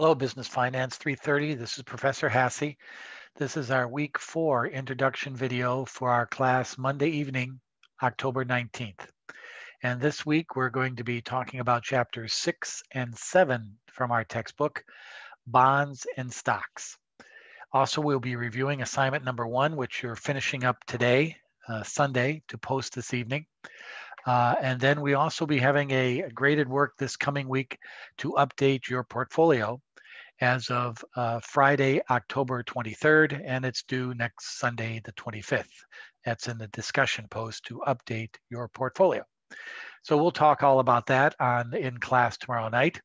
Hello, Business Finance 330. This is Professor Hassey. This is our week 4 introduction video for our class Monday evening, October 19th. And this week we're going to be talking about chapters 6 and 7 from our textbook, Bonds and Stocks. Also, we'll be reviewing assignment number 1, which you're finishing up today, Sunday, to post this evening. And then we also be having a graded work this coming week to update your portfolio as of Friday, October 23rd, and it's due next Sunday, the 25th. That's in the discussion post to update your portfolio. So we'll talk all about that in class tomorrow night.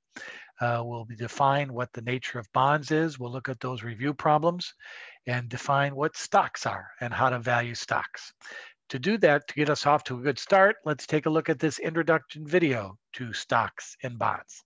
We'll define what the nature of bonds is. We'll look at those review problems and define what stocks are and how to value stocks. To do that, to get us off to a good start, let's take a look at this introduction video to stocks and bonds.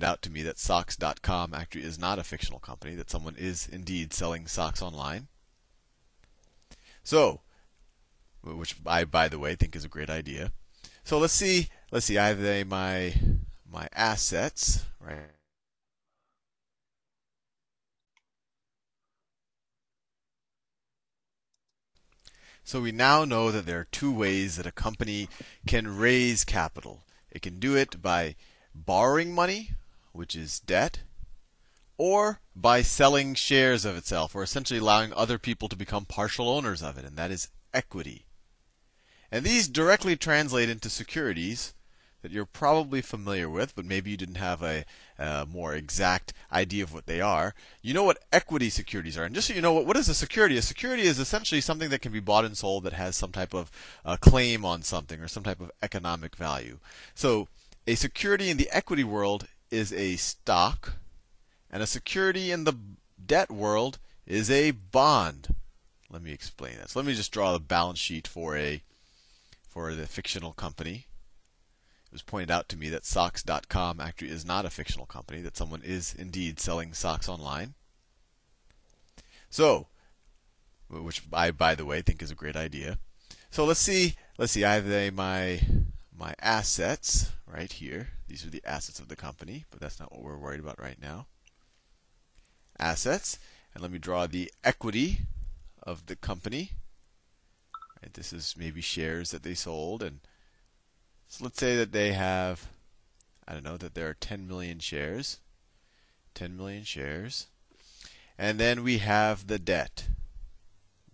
Out to me that socks.com actually is not a fictional company, that someone is indeed selling socks online. So, which I, by the way, think is a great idea. So let's see. I have my assets, right? So we now know that there are two ways that a company can raise capital. It can do it by borrowing money, which is debt, or by selling shares of itself, or essentially allowing other people to become partial owners of it, and that is equity. And these directly translate into securities that you're probably familiar with, but maybe you didn't have a more exact idea of what they are. You know what equity securities are. And just so you know, what is a security? A security is essentially something that can be bought and sold that has some type of claim on something or some type of economic value. So a security in the equity world is a stock, and a security in the debt world is a bond. Let me explain that. So let me just draw the balance sheet for the fictional company. It was pointed out to me that socks.com actually is not a fictional company, that someone is indeed selling socks online. So, which I, by the way, think is a great idea. So let's see. I have my assets right here. These are the assets of the company, but that's not what we're worried about right now. Assets, and let me draw the equity of the company. Right, this is maybe shares that they sold, and so let's say that they have, I don't know, that there are 10 million shares. 10 million shares. And then we have the debt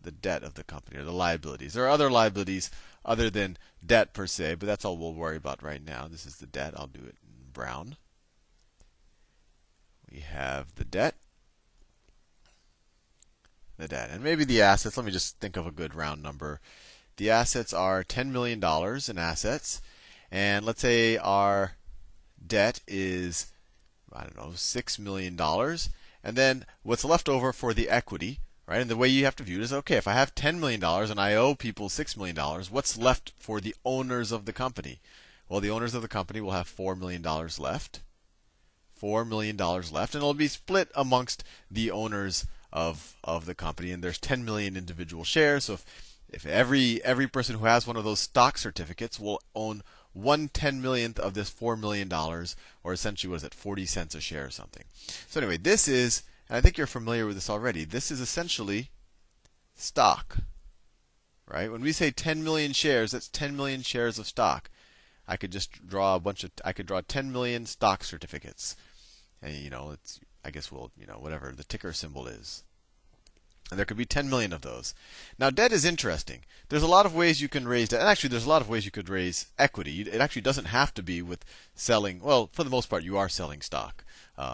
of the company, or the liabilities. There are other liabilities other than debt per se, but that's all we'll worry about right now. This is the debt. I'll do it in brown. We have the debt. And maybe the assets. Let me just think of a good round number. The assets are $10 million in assets. And let's say our debt is, I don't know, $6 million. And then what's left over for the equity, right? And the way you have to view it is, okay, if I have $10 million and I owe people $6 million, what's left for the owners of the company? Well, the owners of the company will have $4 million left. $4 million left, and it'll be split amongst the owners of the company. And there's 10 million individual shares. So if every person who has one of those stock certificates will own 1/10,000,000th of this $4 million, or essentially, what is it, 40 cents a share or something. So anyway, this is, and I think you're familiar with this already, this is essentially stock. Right? When we say 10 million shares, that's 10 million shares of stock. I could just draw I could draw 10 million stock certificates. And it's, I guess we'll, whatever the ticker symbol is. And there could be 10 million of those. Now, debt is interesting. There's a lot of ways you can raise debt. And actually, there's a lot of ways you could raise equity. It actually doesn't have to be with selling. Well, for the most part, you are selling stock.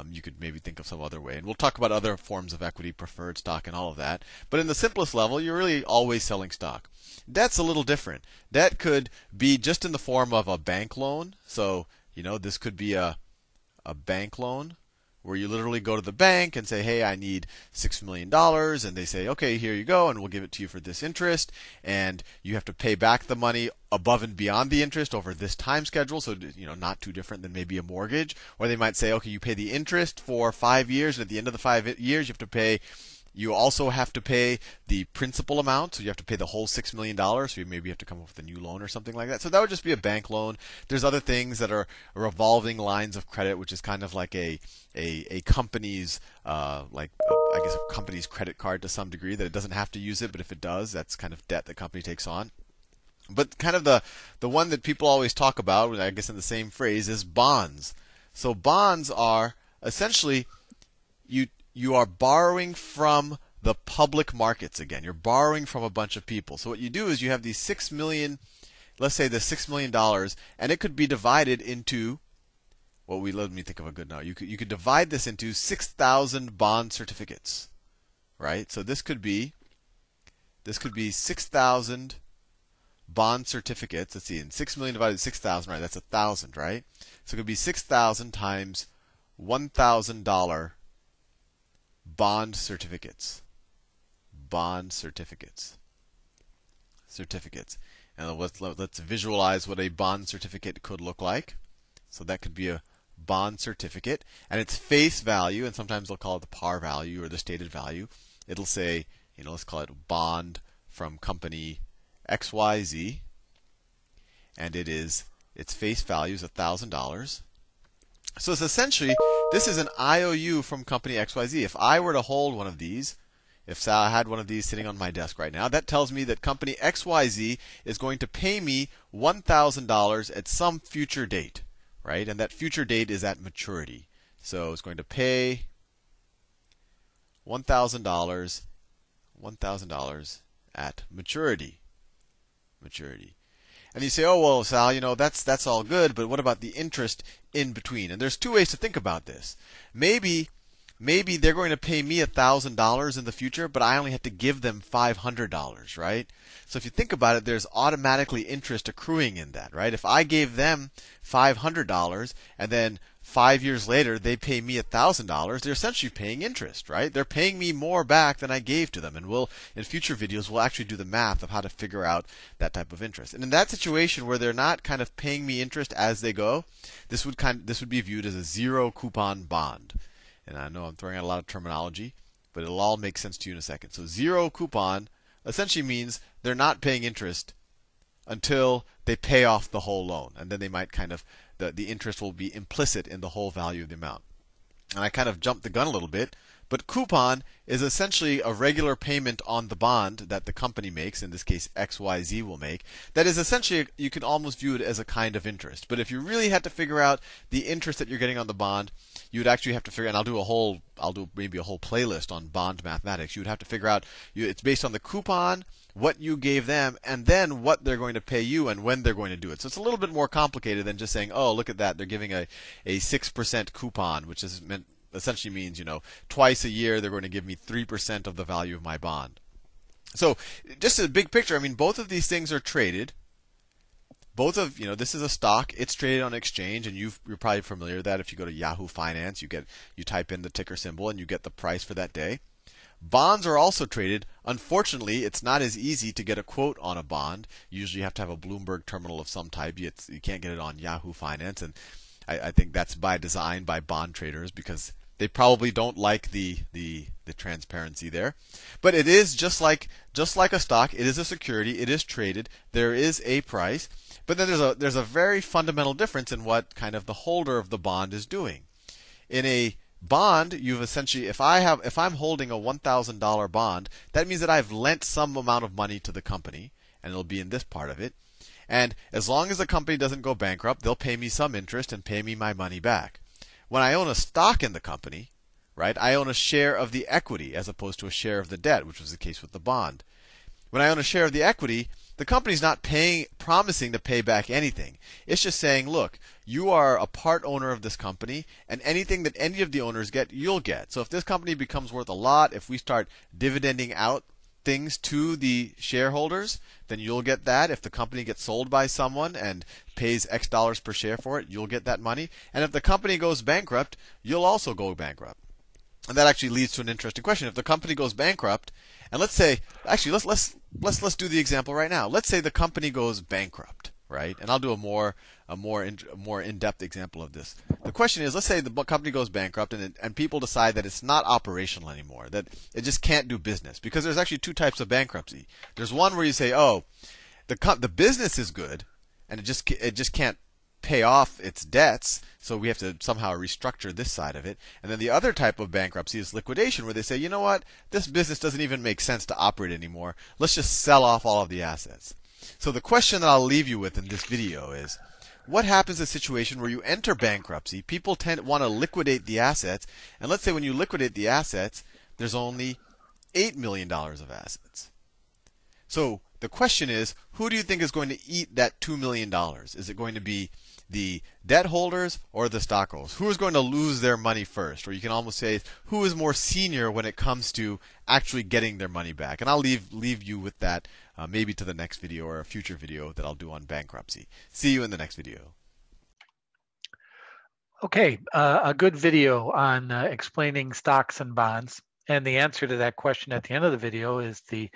You could maybe think of some other way. And we'll talk about other forms of equity, preferred stock, and all of that. But in the simplest level, you're really always selling stock. Debt's a little different. Debt could be just in the form of a bank loan. So, this could be a bank loan where you literally go to the bank and say, hey, I need $6 million. And they say, okay, here you go, and we'll give it to you for this interest. And you have to pay back the money above and beyond the interest over this time schedule. So, not too different than maybe a mortgage. Or they might say, okay, you pay the interest for 5 years. And at the end of the 5 years, you also have to pay the principal amount, so you have to pay the whole $6 million. So you maybe have to come up with a new loan or something like that. So that would just be a bank loan. There's other things that are revolving lines of credit, which is kind of like a company's I guess a company's credit card to some degree. That it doesn't have to use it, but if it does, that's kind of debt the company takes on. But kind of the one that people always talk about, I guess in the same phrase, is bonds. So bonds are essentially you are borrowing from the public markets again. You're borrowing from a bunch of people. So what you do is you have these 6 million, let's say the $6 million, and it could be divided into, let me think of a good number. You could divide this into 6,000 bond certificates, right? So this could be 6,000 bond certificates. Let's see, in 6 million divided 6,000, right? That's 1,000, right? So it could be 6,000 times $1,000 bond certificates. And let's visualize what a bond certificate could look like. So that could be a bond certificate, and its face value, and sometimes they'll call it the par value or the stated value. It'll say, let's call it bond from company XYZ, and its face value is $1,000. So it's essentially, this is an IOU from company XYZ. If I were to hold one of these, if Sal had one of these sitting on my desk right now, that tells me that company XYZ is going to pay me $1,000 at some future date, right? And that future date is at maturity. So it's going to pay $1,000 at maturity. And you say, oh, well, Sal, that's all good, but what about the interest in between? And there's two ways to think about this. Maybe they're going to pay me $1,000 in the future, but I only have to give them $500, right? So if you think about it, there's automatically interest accruing in that, right? If I gave them $500 and then 5 years later they pay me $1,000, they're essentially paying interest, right? They're paying me more back than I gave to them. And in future videos, we'll actually do the math of how to figure out that type of interest. And in that situation where they're not kind of paying me interest as they go, this would be viewed as a zero coupon bond. And I know I'm throwing out a lot of terminology, but it'll all make sense to you in a second. So zero coupon essentially means they're not paying interest until they pay off the whole loan. And then they might the interest will be implicit in the whole value of the amount. And I kind of jumped the gun a little bit, but coupon is essentially a regular payment on the bond that the company makes, in this case XYZ will make. That is essentially, you can almost view it as a kind of interest. But if you really had to figure out the interest that you're getting on the bond, you would actually have to figure, and I'll do maybe a whole playlist on bond mathematics. You would have to figure out, it's based on the coupon, what you gave them, and then what they're going to pay you and when they're going to do it. So it's a little bit more complicated than just saying, oh, look at that, they're giving a 6% coupon, which essentially means, twice a year they're going to give me 3% of the value of my bond. So just a big picture, both of these things are traded. This is a stock. It's traded on exchange, and you're probably familiar with that. If you go to Yahoo Finance, you type in the ticker symbol and you get the price for that day. Bonds are also traded. Unfortunately, it's not as easy to get a quote on a bond. Usually you have to have a Bloomberg terminal of some type. You can't get it on Yahoo Finance, and I think that's by design by bond traders, because they probably don't like the transparency there. But it is just like a stock. It is a security. It is traded. There is a price. But then there's a very fundamental difference in what kind of the holder of the bond is doing. In a bond, you've essentially, if I'm holding a $1,000 bond, that means that I've lent some amount of money to the company, and it'll be in this part of it. And as long as the company doesn't go bankrupt, they'll pay me some interest and pay me my money back. When I own a stock in the company, right? I own a share of the equity as opposed to a share of the debt, which was the case with the bond. When I own a share of the equity, the company's not promising to pay back anything. It's just saying, look, you are a part owner of this company, and anything that any of the owners get, you'll get. So if this company becomes worth a lot, if we start dividending out things to the shareholders, then you'll get that. If the company gets sold by someone and pays X dollars per share for it, you'll get that money. And if the company goes bankrupt, you'll also go bankrupt. And that actually leads to an interesting question. If the company goes bankrupt, and let's say, actually, let's do the example right now. Let's say the company goes bankrupt, right? And I'll do a more in-depth example of this. The question is, let's say the company goes bankrupt and people decide that it's not operational anymore, that it just can't do business. Because there's actually two types of bankruptcy. There's one where you say, oh, the business is good, and it just can't pay off its debts, so we have to somehow restructure this side of it. And then the other type of bankruptcy is liquidation, where they say, you know what, this business doesn't even make sense to operate anymore. Let's just sell off all of the assets. So the question that I'll leave you with in this video is, what happens in a situation where you enter bankruptcy? People want to liquidate the assets, and let's say when you liquidate the assets, there's only $8 million of assets. So the question is, who do you think is going to eat that $2 million? Is it going to be the debt holders or the stockholders? Who is going to lose their money first? Or you can almost say, who is more senior when it comes to actually getting their money back? And I'll leave you with that maybe to the next video or a future video that I'll do on bankruptcy. See you in the next video. Okay, a good video on explaining stocks and bonds. And the answer to that question at the end of the video is the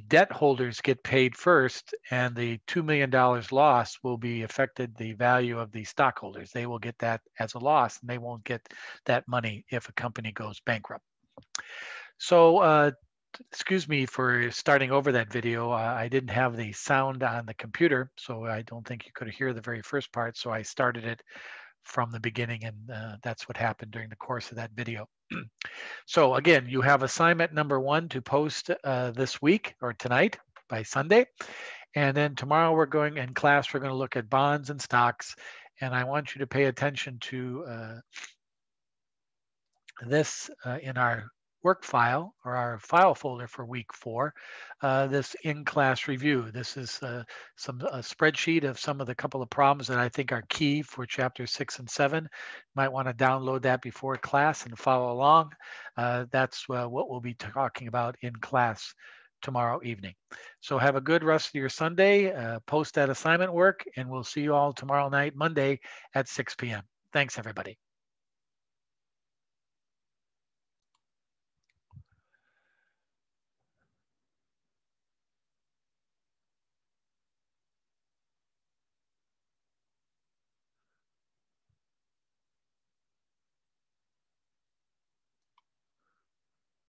debt holders get paid first, and the $2 million loss will be affected the value of the stockholders. They will get that as a loss, and they won't get that money if a company goes bankrupt. So excuse me for starting over that video. I didn't have the sound on the computer, so I don't think you could hear the very first part. So I started it from the beginning, and that's what happened during the course of that video. So again, you have assignment number 1 to post this week or tonight by Sunday. And then tomorrow we're going in class, we're going to look at bonds and stocks. And I want you to pay attention to this in our work file or our file folder for week 4, this in-class review. This is a spreadsheet of some of the couple of problems that I think are key for chapters 6 and 7. You might want to download that before class and follow along. That's what we'll be talking about in class tomorrow evening. So have a good rest of your Sunday. Post that assignment work, and we'll see you all tomorrow night, Monday at 6 p.m. Thanks, everybody.